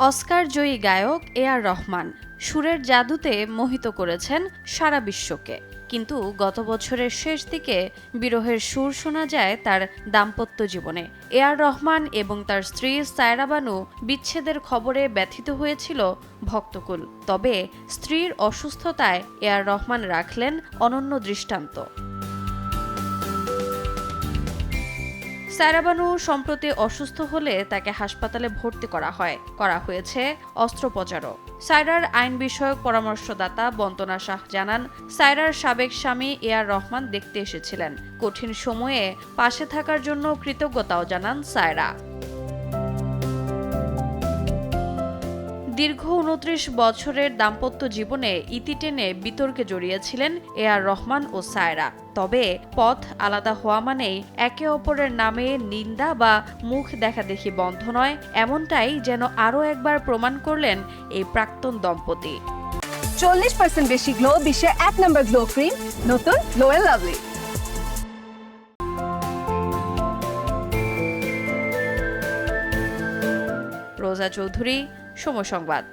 Oscar জয়ী গায়ক এ.আর রহমান সুরের জাদুতে মোহিত করেছেন সারা বিশ্বকে। কিন্তু গত বছরের শেষ দিকে বিরহের সুর শোনা যায় তার দাম্পত্য জীবনে। এ.আর রহমান এবং তার স্ত্রী সায়রা বানু বিচ্ছেদের খবরে ব্যথিত হয়েছিল ভক্তকুল। তবে স্ত্রীর অসুস্থতায় এ.আর রহমান রাখলেন অনন্য দৃষ্টান্ত। সায়রা বানু সম্প্রতি অসুস্থ হলে তাকে হাসপাতালে ভর্তি করা হয়েছে অস্ত্রোপচারও। সায়রার আইন বিষয়ক পরামর্শদাতা বন্দনা শাহ জানান, সায়রার সাবেক স্বামী এ.আর রহমান দেখতে এসেছিলেন। কঠিন সময়ে পাশে থাকার জন্য কৃতজ্ঞতাও জানান সায়রা। দীর্ঘ ২৯ বছরের দাম্পত্য জীবনে ইতি টেনে বিতর্কে জড়িয়েছিলেন এ.আর রহমান ও সায়রা। তবে পথ আলাদা হওয়া মানেই একে অপরের নামে নিন্দা বা মুখ দেখাদেখি বন্ধ নয়, এমনটাই যেন আরও একবার প্রমাণ করলেন এই প্রাক্তন দম্পতি। 40% বেশি গ্লো, বিশ্বের 1 নম্বর গ্লো ক্রিম, নতুন গ্লো এন্ড লাভলি। রোজা চৌধুরী, সময় সংবাদ।